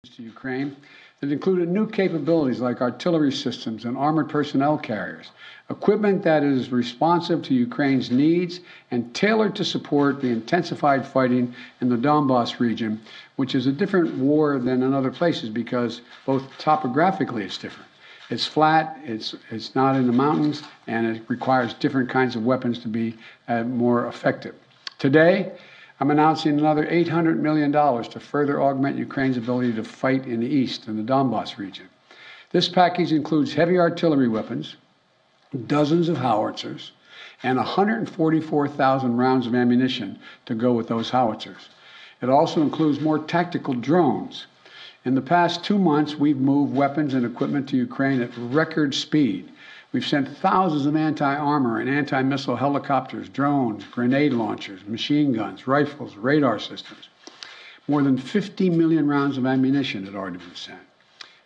to Ukraine that included new capabilities like artillery systems and armored personnel carriers, equipment that is responsive to Ukraine's needs and tailored to support the intensified fighting in the Donbas region, which is a different war than in other places because both topographically it's different. It's flat, it's not in the mountains, and it requires different kinds of weapons to be more effective. Today, I'm announcing another $800 million to further augment Ukraine's ability to fight in the east, in the Donbas region. This package includes heavy artillery weapons, dozens of howitzers, and 144,000 rounds of ammunition to go with those howitzers. It also includes more tactical drones. In the past 2 months, we've moved weapons and equipment to Ukraine at record speed. We've sent thousands of anti-armor and anti-missile helicopters, drones, grenade launchers, machine guns, rifles, radar systems. More than 50 million rounds of ammunition had already been sent.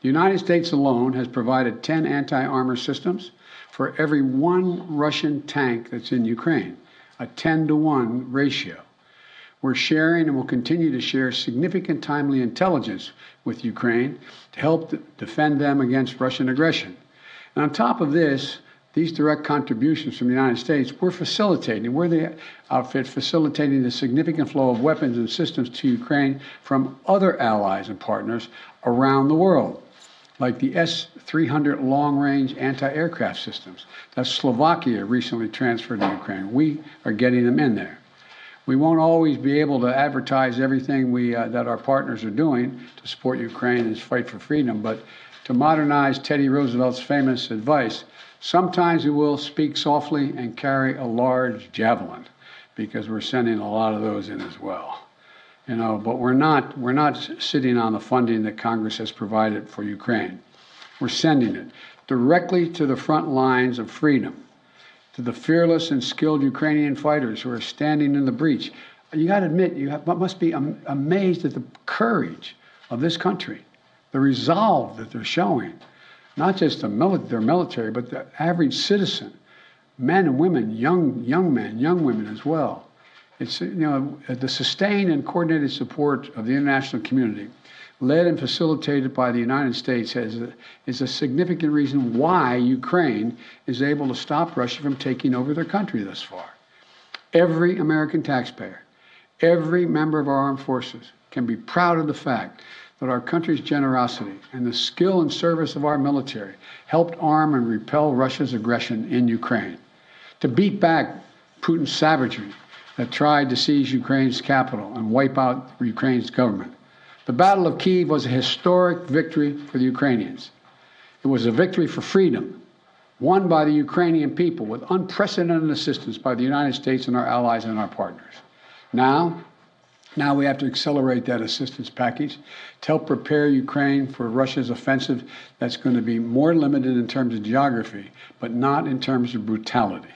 The United States alone has provided 10 anti-armor systems for every one Russian tank that's in Ukraine, a 10-to-1 ratio. We're sharing and will continue to share significant timely intelligence with Ukraine to help defend them against Russian aggression. And on top of this, these direct contributions from the United States, we're the outfit facilitating the significant flow of weapons and systems to Ukraine from other allies and partners around the world, like the S-300 long-range anti-aircraft systems that Slovakia recently transferred to Ukraine. We are getting them in there. We won't always be able to advertise everything that our partners are doing to support Ukraine and its fight for freedom, but to modernize Teddy Roosevelt's famous advice, sometimes we will speak softly and carry a large javelin, because we're sending a lot of those in as well. But we're not sitting on the funding that Congress has provided for Ukraine. We're sending it directly to the front lines of freedom, to the fearless and skilled Ukrainian fighters who are standing in the breach. You got to admit, must be amazed at the courage of this country, the resolve that they're showing, not just their military, but the average citizen, men and women, young men, young women as well. It's, the sustained and coordinated support of the international community, led and facilitated by the United States, is a significant reason why Ukraine is able to stop Russia from taking over their country thus far. Every American taxpayer, every member of our armed forces can be proud of the fact that our country's generosity and the skill and service of our military helped arm and repel Russia's aggression in Ukraine, to beat back Putin's savagery that tried to seize Ukraine's capital and wipe out Ukraine's government. The Battle of Kyiv was a historic victory for the Ukrainians. It was a victory for freedom, won by the Ukrainian people with unprecedented assistance by the United States and our allies and our partners. Now we have to accelerate that assistance package to help prepare Ukraine for Russia's offensive that's going to be more limited in terms of geography, but not in terms of brutality.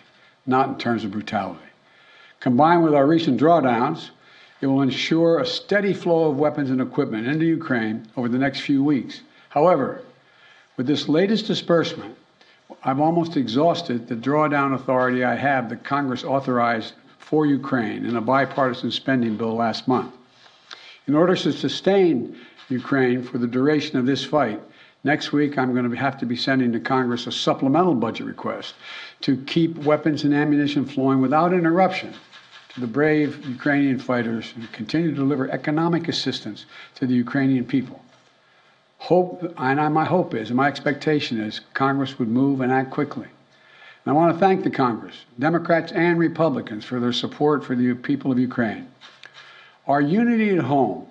Not in terms of brutality. Combined with our recent drawdowns, it will ensure a steady flow of weapons and equipment into Ukraine over the next few weeks. However, with this latest disbursement, I've almost exhausted the drawdown authority I have that Congress authorized for Ukraine in a bipartisan spending bill last month. In order to sustain Ukraine for the duration of this fight, next week I'm going to have to be sending to Congress a supplemental budget request to keep weapons and ammunition flowing without interruption to the brave Ukrainian fighters and continue to deliver economic assistance to the Ukrainian people. My expectation is Congress would move and act quickly. And I want to thank the Congress, Democrats and Republicans, for their support for the people of Ukraine. Our unity at home,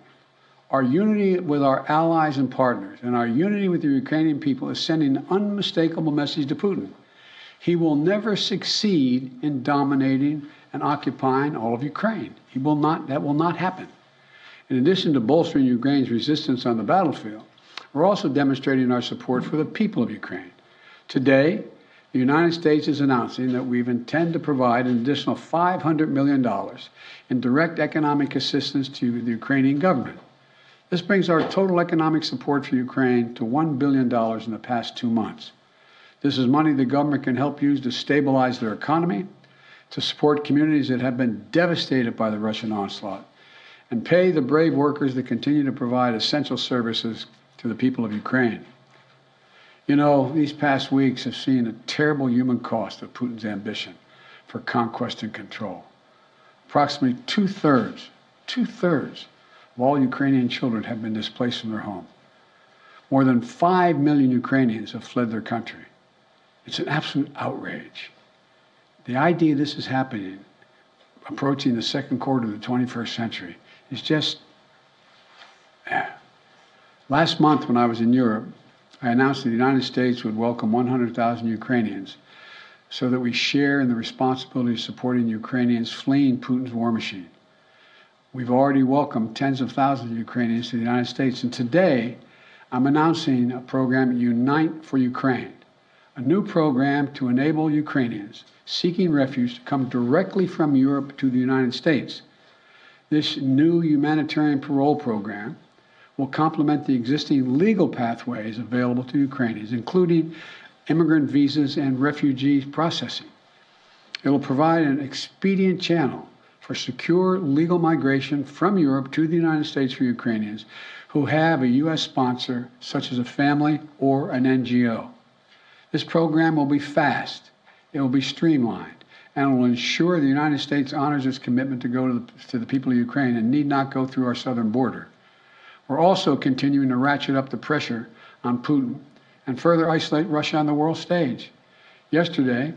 our unity with our allies and partners, and our unity with the Ukrainian people is sending an unmistakable message to Putin. He will never succeed in dominating and occupying all of Ukraine. That will not happen. In addition to bolstering Ukraine's resistance on the battlefield, we're also demonstrating our support for the people of Ukraine. Today, the United States is announcing that we intend to provide an additional $500 million in direct economic assistance to the Ukrainian government. This brings our total economic support for Ukraine to $1 billion in the past 2 months. This is money the government can help use to stabilize their economy, to support communities that have been devastated by the Russian onslaught, and pay the brave workers that continue to provide essential services to the people of Ukraine. You know, these past weeks have seen a terrible human cost of Putin's ambition for conquest and control. Approximately two-thirds of all Ukrainian children have been displaced from their home. More than 5 million Ukrainians have fled their country. It's an absolute outrage. The idea this is happening, approaching the second quarter of the 21st century, is just... Last month when I was in Europe, I announced that the United States would welcome 100,000 Ukrainians so that we share in the responsibility of supporting Ukrainians fleeing Putin's war machine. We've already welcomed tens of thousands of Ukrainians to the United States, and today I'm announcing a program, Unite for Ukraine, a new program to enable Ukrainians seeking refuge to come directly from Europe to the United States. This new humanitarian parole program will complement the existing legal pathways available to Ukrainians, including immigrant visas and refugee processing. It will provide an expedient channel for secure legal migration from Europe to the United States for Ukrainians who have a U.S. sponsor, such as a family or an NGO. This program will be fast, it will be streamlined, and will ensure the United States honors its commitment to go to the people of Ukraine and need not go through our southern border. We're also continuing to ratchet up the pressure on Putin and further isolate Russia on the world stage. Yesterday,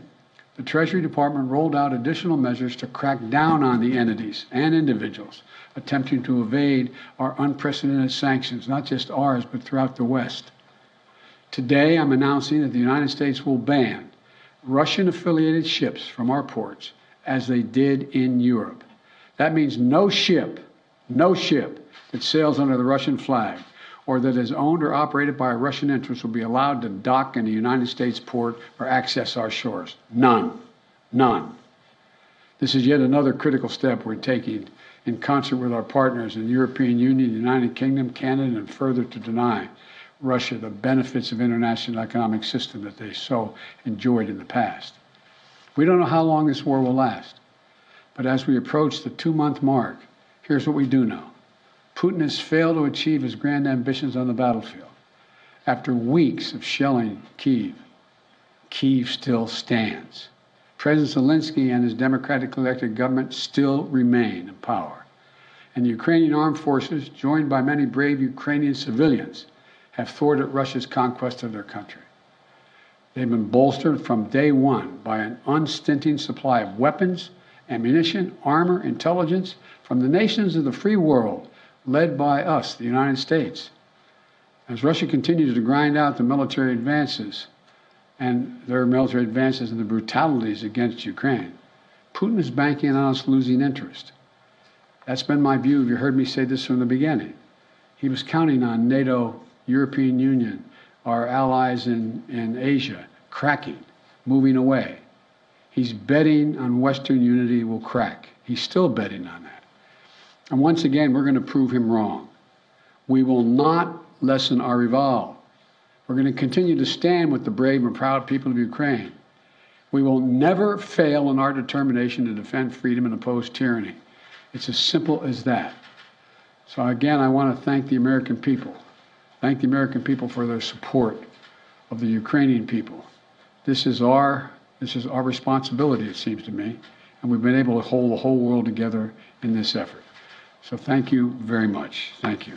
the Treasury Department rolled out additional measures to crack down on the entities and individuals attempting to evade our unprecedented sanctions, not just ours, but throughout the West. Today, I'm announcing that the United States will ban Russian-affiliated ships from our ports, as they did in Europe. That means no ship that sails under the Russian flag or that is owned or operated by a Russian interest will be allowed to dock in a United States port or access our shores. None. None. This is yet another critical step we're taking in concert with our partners in the European Union, the United Kingdom, Canada, and further to deny Russia the benefits of international economic system that they so enjoyed in the past. We don't know how long this war will last, but as we approach the 2-month mark, here's what we do know. Putin has failed to achieve his grand ambitions on the battlefield. After weeks of shelling Kyiv, Kyiv still stands. President Zelensky and his democratically elected government still remain in power. And the Ukrainian armed forces, joined by many brave Ukrainian civilians, have thwarted Russia's conquest of their country. They've been bolstered from day one by an unstinting supply of weapons, ammunition, armor, intelligence from the nations of the free world, led by us, the United States. As Russia continues to grind out the military advances and the brutalities against Ukraine, Putin is banking on us losing interest. That's been my view. You heard me say this from the beginning. He was counting on NATO, European Union, our allies in Asia, cracking, moving away. He's betting on Western unity will crack. He's still betting on that. And once again, we're going to prove him wrong. We will not lessen our resolve. We're going to continue to stand with the brave and proud people of Ukraine. We will never fail in our determination to defend freedom and oppose tyranny. It's as simple as that. So again, I want to thank the American people. Thank the American people for their support of the Ukrainian people. This is our responsibility, it seems to me, and we've been able to hold the whole world together in this effort. So thank you very much. Thank you.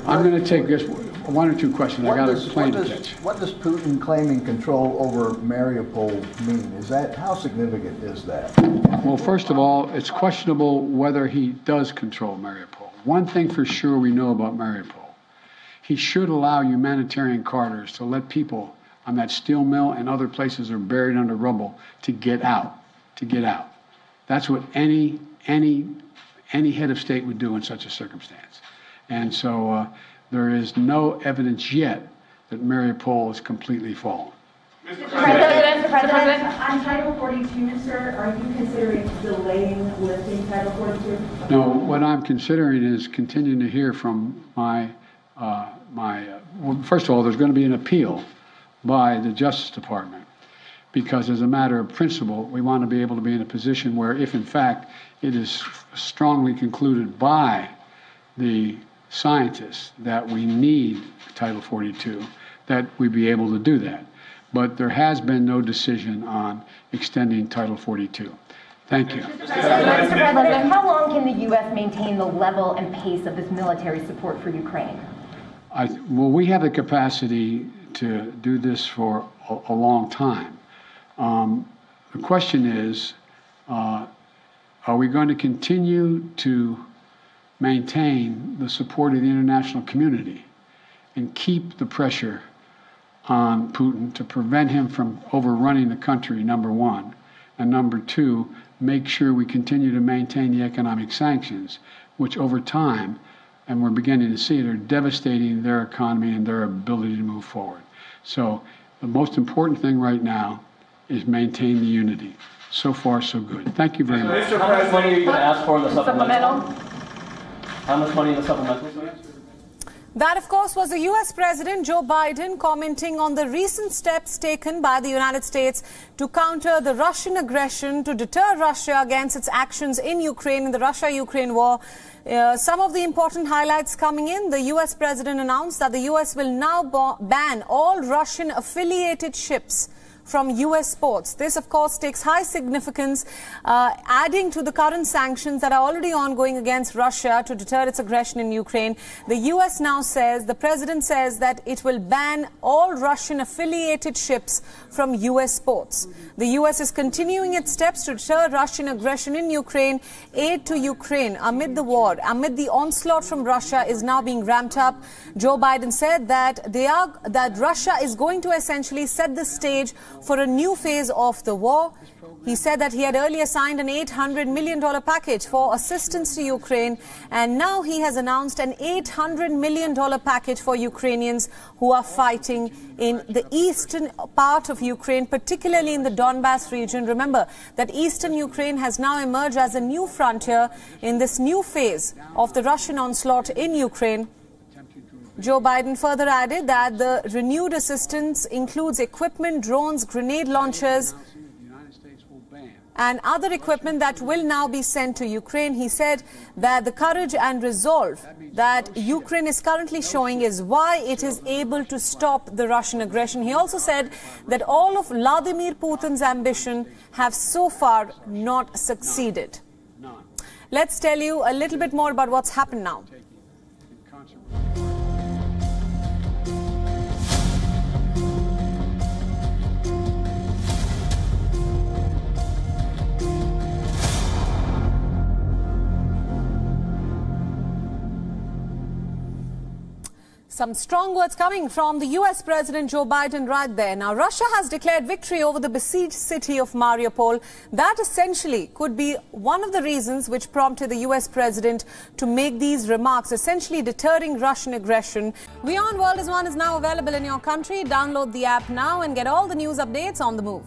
I'm going to take just one or two questions. I got a plane to catch. What does Putin claiming control over Mariopol mean? How significant is that? Well, first of all, it's questionable whether he does control Mariupol. One thing for sure we know about Mariupol, he should allow humanitarian corridors to let people on that steel mill and other places that are buried under rubble to get out. That's what any head of state would do in such a circumstance. And so there is no evidence yet that Mariupol is completely fallen. Mr. President, on Title 42, sir, are you considering delaying lifting Title 42? No, what I'm considering is continuing to hear from well, first of all, there's going to be an appeal by the Justice Department. because as a matter of principle, we want to be able to be in a position where if in fact it is strongly concluded by the scientists that we need Title 42, that we be able to do that. But there has been no decision on extending Title 42. Thank you. Mr. President, how long can the U.S. maintain the level and pace of this military support for Ukraine? Well, we have the capacity to do this for a long time. The question is, are we going to continue to maintain the support of the international community and keep the pressure on Putin to prevent him from overrunning the country, number one, and number two, make sure we continue to maintain the economic sanctions, which over time, and we're beginning to see it, are devastating their economy and their ability to move forward. So the most important thing right now is maintain the unity. So far, so good. Thank you very much. How much money are you going to ask for in the supplemental? How much money in the supplemental? That, of course, was the U.S. President Joe Biden commenting on the recent steps taken by the United States to counter the Russian aggression, to deter Russia against its actions in Ukraine, in the Russia-Ukraine war. Some of the important highlights coming in. The U.S. President announced that the U.S. will now ban all Russian-affiliated ships from U.S. ports. This, of course, takes high significance, adding to the current sanctions that are already ongoing against Russia to deter its aggression in Ukraine. The U.S. now says, the president says that it will ban all Russian-affiliated ships from U.S. ports. The U.S. is continuing its steps to deter Russian aggression in Ukraine. Aid to Ukraine amid the war, amid the onslaught from Russia, is now being ramped up. Joe Biden said that Russia is going to essentially set the stage for a new phase of the war. He said that he had earlier signed an $800 million package for assistance to Ukraine, and now he has announced an $800 million package for Ukrainians who are fighting in the eastern part of Ukraine, particularly in the Donbas region. Remember that eastern Ukraine has now emerged as a new frontier in this new phase of the Russian onslaught in Ukraine. Joe Biden further added that the renewed assistance includes equipment, drones, grenade launchers, and other equipment that will now be sent to Ukraine. He said that the courage and resolve that Ukraine is currently showing is why it is able to stop the Russian aggression. He also said that all of Vladimir Putin's ambition have so far not succeeded. Let's tell you a little bit more about what's happened now. Some strong words coming from the U.S. President Joe Biden right there. Now, Russia has declared victory over the besieged city of Mariopol. That essentially could be one of the reasons which prompted the U.S. President to make these remarks, essentially deterring Russian aggression. WION World is now available in your country. Download the app now and get all the news updates on the move.